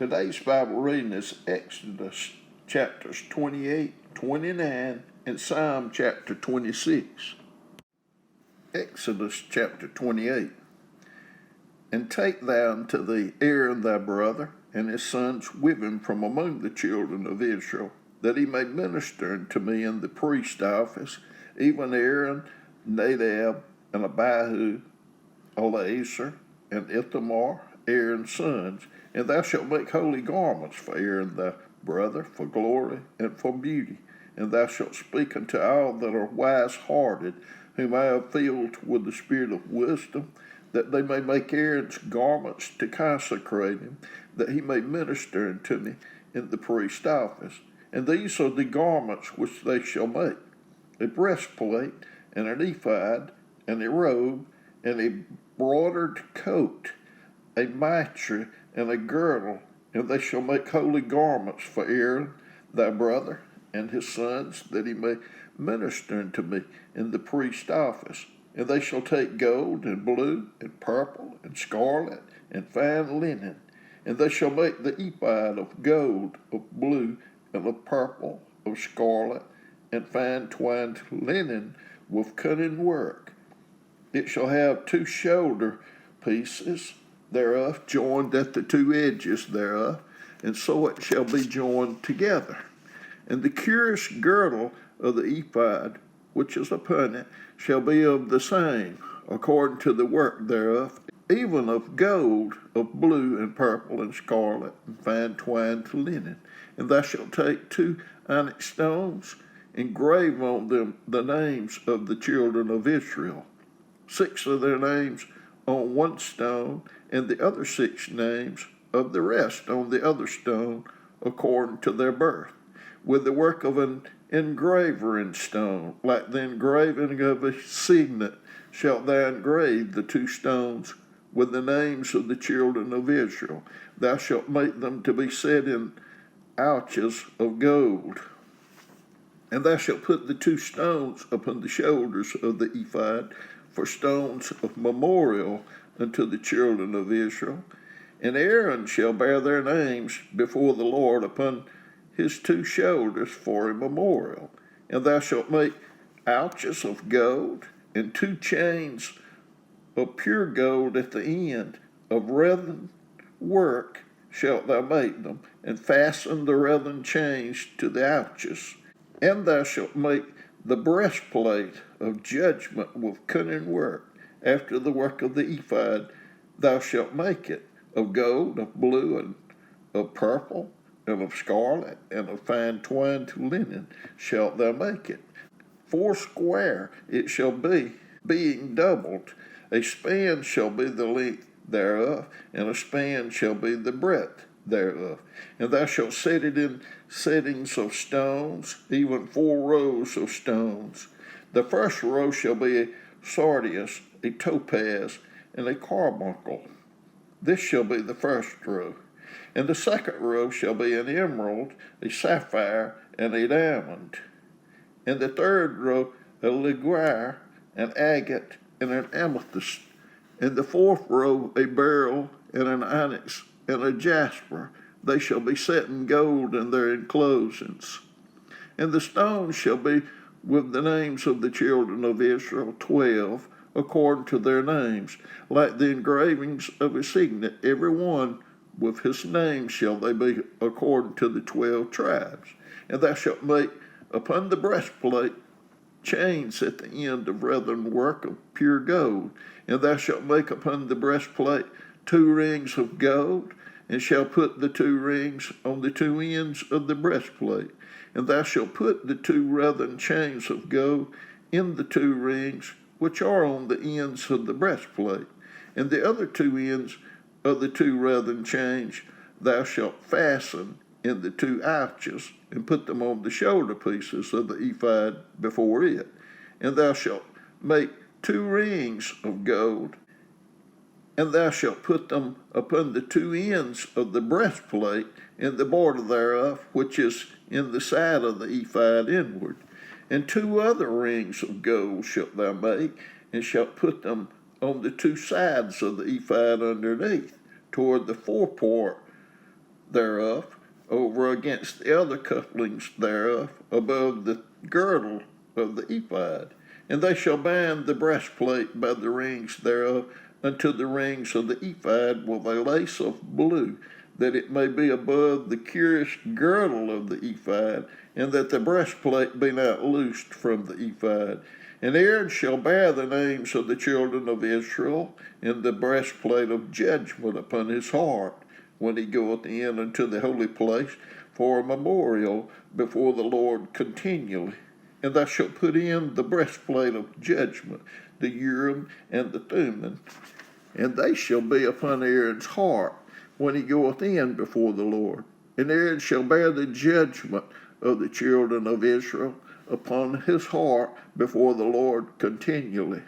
Today's Bible reading is Exodus chapters 28, 29, and Psalm chapter 26. Exodus chapter 28. And take thou unto thee Aaron thy brother, and his sons with him from among the children of Israel, that he may minister unto me in the priest office, even Aaron, Nadab, and Abihu, Eleazar, and Ithamar, Aaron's sons. And thou shalt make holy garments for Aaron thy brother, for glory and for beauty. And thou shalt speak unto all that are wise-hearted, whom I have filled with the spirit of wisdom, that they may make Aaron's garments to consecrate him, that he may minister unto me in the priest office. And these are the garments which they shall make: a breastplate, and an ephod, and a robe, and a broidered coat, a mitre, and a girdle. And they shall make holy garments for Aaron thy brother and his sons, that he may minister unto me in the priest office. And they shall take gold, and blue, and purple, and scarlet, and fine linen. And they shall make the ephod of gold, of blue, and of purple, of scarlet, and fine twined linen with cunning work. It shall have 2 shoulder pieces thereof, joined at the 2 edges thereof, and so it shall be joined together. And the curious girdle of the ephod, which is upon it, shall be of the same, according to the work thereof, even of gold, of blue, and purple, and scarlet, and fine twined linen. And thou shalt take 2 onyx stones, engrave on them the names of the children of Israel, 6 of their names on one stone, and the other 6 names of the rest on the other stone, according to their birth, with the work of an engraver in stone, like the engraving of a signet, shalt thou engrave the 2 stones with the names of the children of Israel. Thou shalt make them to be set in ouches of gold. And thou shalt put the 2 stones upon the shoulders of the ephod for stones of memorial unto the children of Israel. And Aaron shall bear their names before the Lord upon his 2 shoulders for a memorial. And thou shalt make ouches of gold, and 2 chains of pure gold at the end, of wreathen work shalt thou make them, and fasten the wreathen chains to the ouches. And thou shalt make the breastplate of judgment with cunning work, after the work of the ephod. Thou shalt make it of gold, of blue, and of purple, and of scarlet, and of fine twined linen shalt thou make it. 4 square it shall be, being doubled. A span shall be the length thereof, and a span shall be the breadth thereof. And thou shalt set it in settings of stones, even 4 rows of stones. The first row shall be a sardius, a topaz, and a carbuncle. This shall be the first row. And the second row shall be an emerald, a sapphire, and a diamond. And the third row a ligure, an agate, and an amethyst. And the fourth row a beryl, and an onyx, and a jasper. They shall be set in gold in their enclosings. And the stones shall be with the names of the children of Israel, 12, according to their names, like the engravings of a signet, every one with his name shall they be, according to the 12 tribes. And thou shalt make upon the breastplate chains at the end of wreathen work of pure gold. And thou shalt make upon the breastplate 2 rings of gold, and shalt put the 2 rings on the 2 ends of the breastplate. And thou shalt put the 2 wreathen chains of gold in the 2 rings which are on the ends of the breastplate. And the other 2 ends of the 2 wreathen chains thou shalt fasten in the 2 ouches, and put them on the shoulder pieces of the ephod before it. And thou shalt make 2 rings of gold, and thou shalt put them upon the 2 ends of the breastplate in the border thereof, which is in the side of the ephod inward. And 2 other rings of gold shalt thou make, and shalt put them on the 2 sides of the ephod underneath, toward the forepart thereof over against the other couplings thereof above the girdle of the ephod. And they shall bind the breastplate by the rings thereof unto the rings of the ephod with a lace of blue, that it may be above the curious girdle of the ephod, and that the breastplate be not loosed from the ephod. And Aaron shall bear the names of the children of Israel in the breastplate of judgment upon his heart, when he goeth in unto the holy place, for a memorial before the Lord continually. And thou shalt put in the breastplate of judgment, the Urim and the Thummim, and they shall be upon Aaron's heart when he goeth in before the Lord. And Aaron shall bear the judgment of the children of Israel upon his heart before the Lord continually.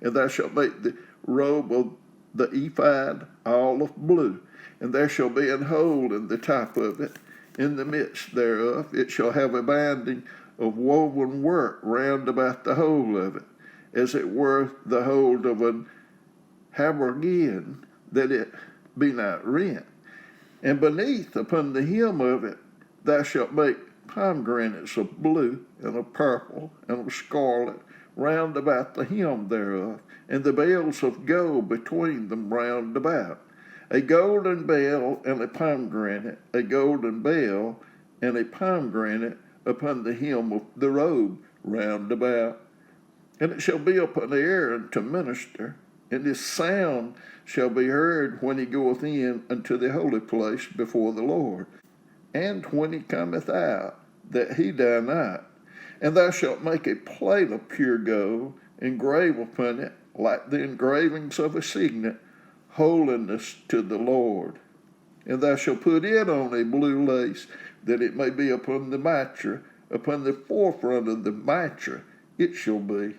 And thou shalt make the robe of the ephod all of blue, and there shall be an hole in the top of it, in the midst thereof. It shall have a binding of woven work round about the hole of it, as it were the hold of an habergeon, that it be not rent. And beneath upon the hem of it thou shalt make pomegranates of blue, and of purple, and of scarlet, round about the hem thereof, and the bells of gold between them round about. A golden bell and a pomegranate, a golden bell and a pomegranate upon the hem of the robe round about. And it shall be upon Aaron to minister, and his sound shall be heard when he goeth in unto the holy place before the Lord, and when he cometh out, that he die not. And thou shalt make a plate of pure gold, engrave upon it, like the engravings of a signet, holiness to the Lord. And thou shalt put it on a blue lace, that it may be upon the mitre, upon the forefront of the mitre it shall be.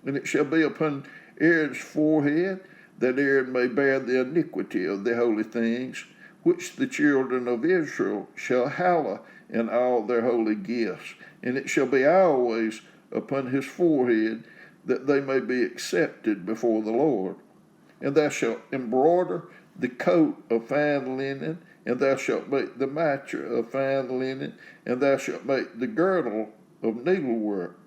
And it shall be upon Aaron's forehead, that Aaron may bear the iniquity of the holy things, which the children of Israel shall hallow in all their holy gifts. And it shall be always upon his forehead, that they may be accepted before the Lord. And thou shalt embroider the coat of fine linen, and thou shalt make the mitre of fine linen, and thou shalt make the girdle of needlework.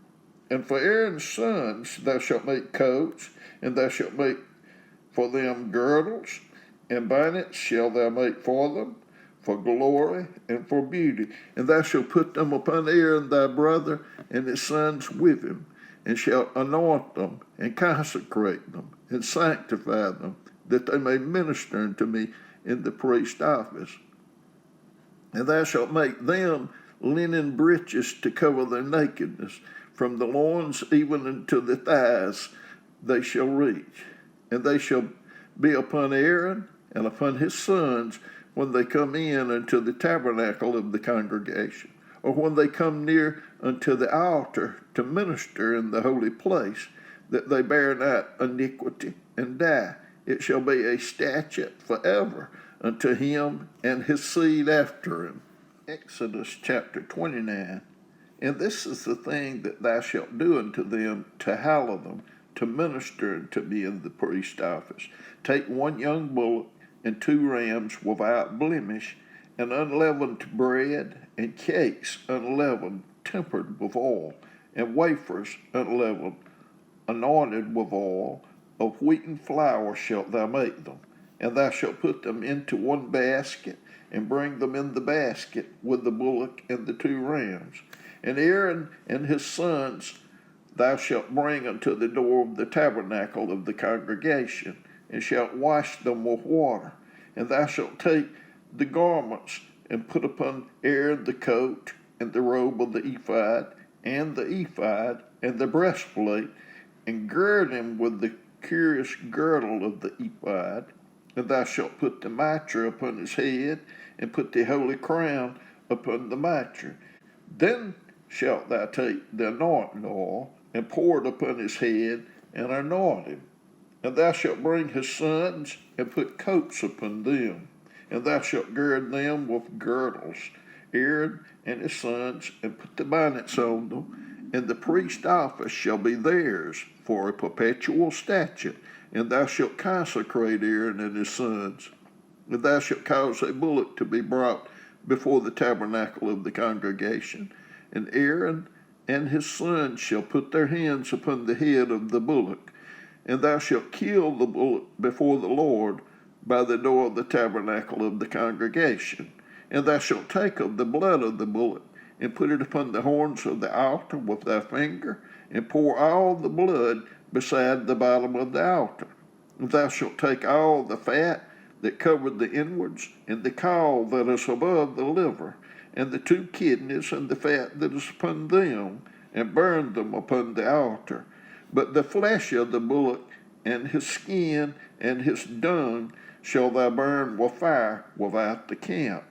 And for Aaron's sons thou shalt make coats, and thou shalt make for them girdles, and bonnets shall thou make for them, for glory and for beauty. And thou shalt put them upon Aaron thy brother, and his sons with him, and shalt anoint them, and consecrate them, and sanctify them, that they may minister unto me in the priest's office. And thou shalt make them linen breeches to cover their nakedness, from the loins even unto the thighs they shall reach. And they shall be upon Aaron and upon his sons when they come in unto the tabernacle of the congregation, or when they come near unto the altar to minister in the holy place, that they bear not iniquity and die. It shall be a statute forever unto him and his seed after him. Exodus chapter 29. And this is the thing that thou shalt do unto them to hallow them, to minister unto me in the priest's office. Take one young bullock and 2 rams without blemish, and unleavened bread, and cakes unleavened, tempered with oil, and wafers unleavened, anointed with oil. Of wheaten flour shalt thou make them. And thou shalt put them into one basket, and bring them in the basket with the bullock and the 2 rams. And Aaron and his sons thou shalt bring unto the door of the tabernacle of the congregation, and shalt wash them with water. And thou shalt take the garments, and put upon Aaron the coat, and the robe of the ephod, and the breastplate, and gird him with the curious girdle of the ephod. And thou shalt put the mitre upon his head, and put the holy crown upon the mitre. Then shalt thou take the anointing oil, and pour it upon his head, and anoint him. And thou shalt bring his sons, and put coats upon them. And thou shalt gird them with girdles, Aaron and his sons, and put the bonnets on them. And the priest's office shall be theirs for a perpetual statute. And thou shalt consecrate Aaron and his sons. And thou shalt cause a bullock to be brought before the tabernacle of the congregation, and Aaron and his sons shall put their hands upon the head of the bullock, and thou shalt kill the bullock before the Lord by the door of the tabernacle of the congregation. And thou shalt take of the blood of the bullock, and put it upon the horns of the altar with thy finger, and pour all the blood beside the bottom of the altar. And thou shalt take all the fat that covered the inwards, and the caul that is above the liver, and the 2 kidneys, and the fat that is upon them, and burn them upon the altar. But the flesh of the bullock, and his skin, and his dung, shall thou burn with fire without the camp.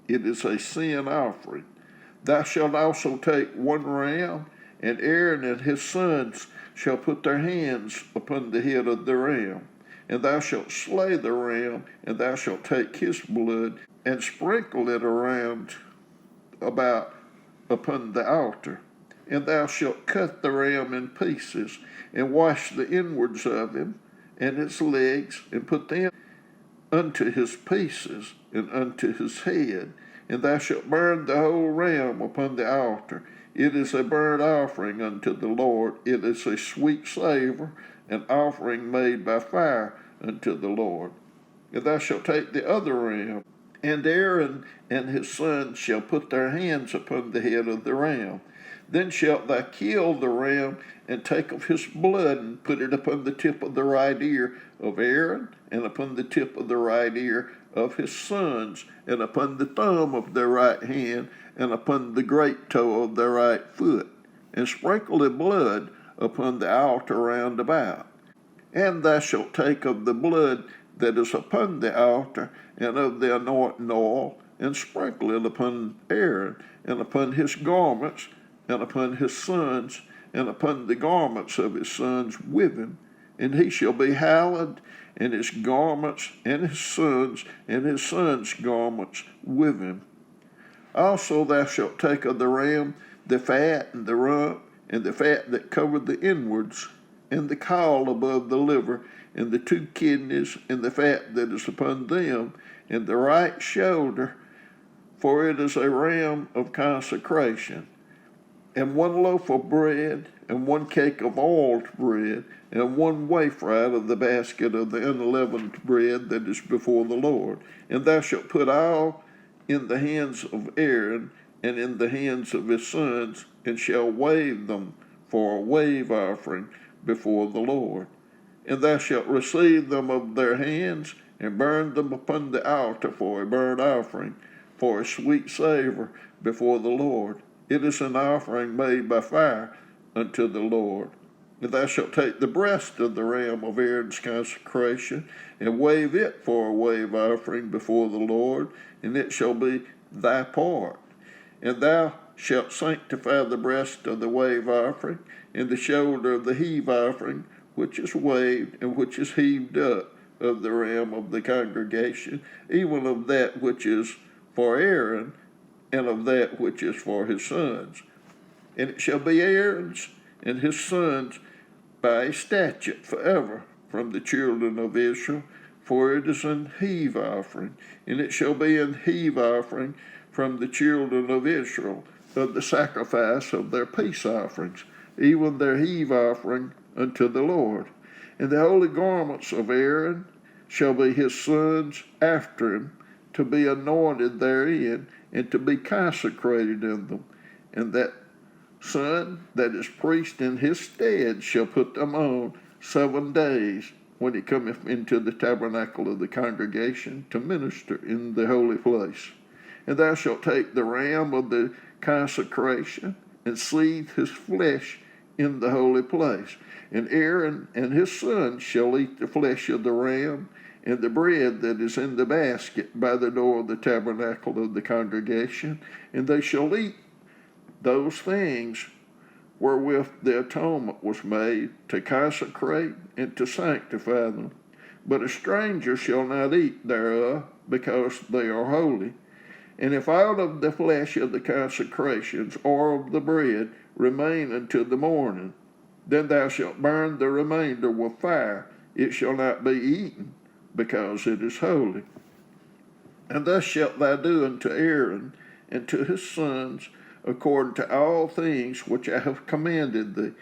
It is a sin offering. Thou shalt also take 1 ram, and Aaron and his sons shall put their hands upon the head of the ram. And thou shalt slay the ram, and thou shalt take his blood, and sprinkle it around about upon the altar. And thou shalt cut the ram in pieces, and wash the inwards of him, and his legs, and put them unto his pieces, and unto his head. And thou shalt burn the whole ram upon the altar. It is a burnt offering unto the Lord. It is a sweet savor, an offering made by fire unto the Lord. And thou shalt take the other ram, and Aaron and his sons shall put their hands upon the head of the ram. Then shalt thou kill the ram, and take of his blood, and put it upon the tip of the right ear of Aaron, and upon the tip of the right ear of his sons, and upon the thumb of their right hand, and upon the great toe of their right foot, and sprinkle the blood upon the altar round about. And thou shalt take of the blood that is upon the altar, and of the anointing oil, and sprinkle it upon Aaron, and upon his garments, and upon his sons, and upon the garments of his sons with him. And he shall be hallowed, and his garments, and his sons' garments with him. Also thou shalt take of the ram the fat, and the rump, and the fat that covered the inwards, and the caul above the liver, and the 2 kidneys, and the fat that is upon them, and the right shoulder, for it is a ram of consecration. And 1 loaf of bread, and 1 cake of oiled bread, and 1 wafer out of the basket of the unleavened bread that is before the Lord. And thou shalt put all in the hands of Aaron, and in the hands of his sons, and shall wave them for a wave offering before the Lord. And thou shalt receive them of their hands, and burn them upon the altar for a burnt offering, for a sweet savor before the Lord. It is an offering made by fire unto the Lord. And thou shalt take the breast of the ram of Aaron's consecration, and wave it for a wave offering before the Lord, and it shall be thy part. And thou shalt sanctify the breast of the wave offering, and the shoulder of the heave offering, which is waved, and which is heaved up, of the ram of the congregation, even of that which is for Aaron, and of that which is for his sons. And it shall be Aaron's and his sons by a statute forever from the children of Israel, for it is an heave offering, and it shall be an heave offering from the children of Israel of the sacrifice of their peace offerings, even their heave offering unto the Lord. And the holy garments of Aaron shall be his sons after him, to be anointed therein, and to be consecrated in them. And that son that is priest in his stead shall put them on 7 days, when he cometh into the tabernacle of the congregation to minister in the holy place. And thou shalt take the ram of the consecration, and seethe his flesh in the holy place. And Aaron and his sons shall eat the flesh of the ram, and the bread that is in the basket by the door of the tabernacle of the congregation, and they shall eat those things wherewith the atonement was made, to consecrate and to sanctify them. But a stranger shall not eat thereof, because they are holy. And if out of the flesh of the consecrations or of the bread remain until the morning, then thou shalt burn the remainder with fire. It shall not be eaten, because it is holy. And thus shalt thou do unto Aaron and to his sons, according to all things which I have commanded thee.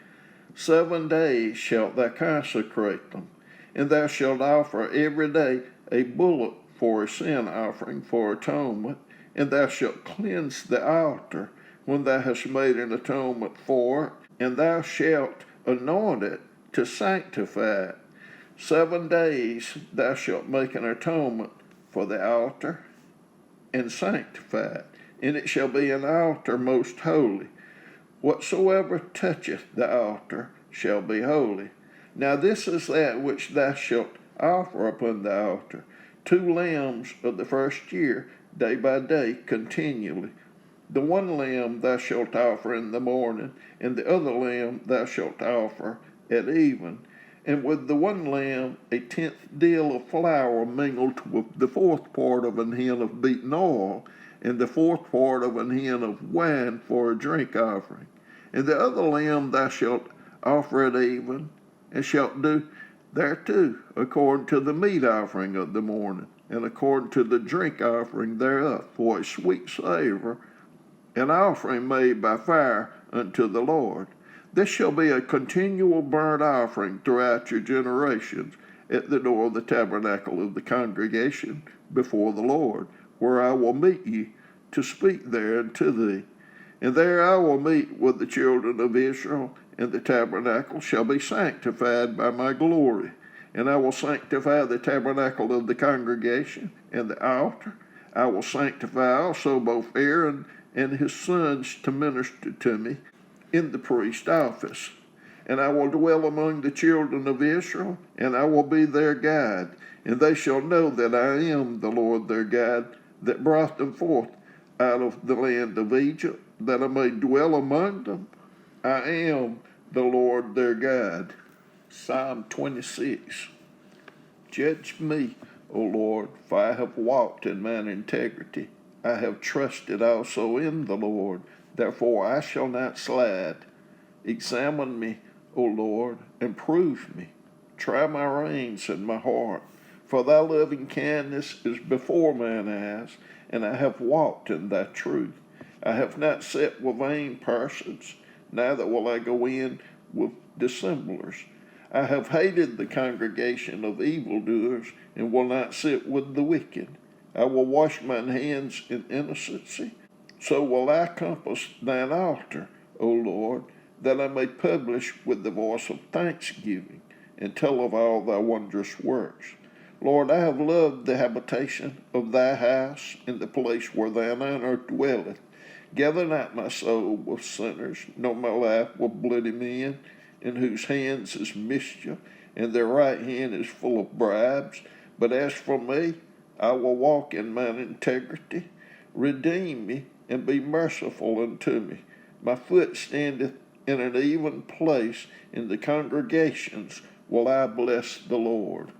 7 days shalt thou consecrate them, and thou shalt offer every day a bullock for a sin offering for atonement, and thou shalt cleanse the altar when thou hast made an atonement for it, and thou shalt anoint it to sanctify it. 7 days thou shalt make an atonement for the altar and sanctify it, and it shall be an altar most holy. Whatsoever toucheth the altar shall be holy. Now this is that which thou shalt offer upon the altar: 2 lambs of the first year, day by day, continually. The one lamb thou shalt offer in the morning, and the other lamb thou shalt offer at even. And with the one lamb 1/10 deal of flour mingled with the 4th part of an hin of beaten oil, and the 4th part of an hin of wine for a drink offering. And the other lamb thou shalt offer at even, and shalt do thereto according to the meat offering of the morning, and according to the drink offering thereof, for a sweet savor, an offering made by fire unto the Lord. This shall be a continual burnt offering throughout your generations at the door of the tabernacle of the congregation before the Lord, where I will meet you to speak there unto thee. And there I will meet with the children of Israel, and the tabernacle shall be sanctified by my glory. And I will sanctify the tabernacle of the congregation and the altar. I will sanctify also both Aaron and his sons to minister to me in the priest office. And I will dwell among the children of Israel, and I will be their God. And they shall know that I am the Lord their God, that brought them forth out of the land of Egypt, that I may dwell among them. I am the Lord their God. Psalm 26. Judge me, O Lord, for I have walked in mine integrity. I have trusted also in the Lord, therefore I shall not slide. Examine me, O Lord, and prove me. Try my reins and my heart, for thy loving kindness is before mine eyes, and I have walked in thy truth. I have not sat with vain persons, neither will I go in with dissemblers. I have hated the congregation of evildoers, and will not sit with the wicked. I will wash mine hands in innocency. So will I compass thine altar, O Lord, that I may publish with the voice of thanksgiving, and tell of all thy wondrous works. Lord, I have loved the habitation of thy house, in the place where thine honor dwelleth. Gather not my soul with sinners, nor my life with bloody men, in whose hands is mischief, and their right hand is full of bribes. But as for me, I will walk in mine integrity. Redeem me, and be merciful unto me. My foot standeth in an even place. In the congregations will I bless the Lord.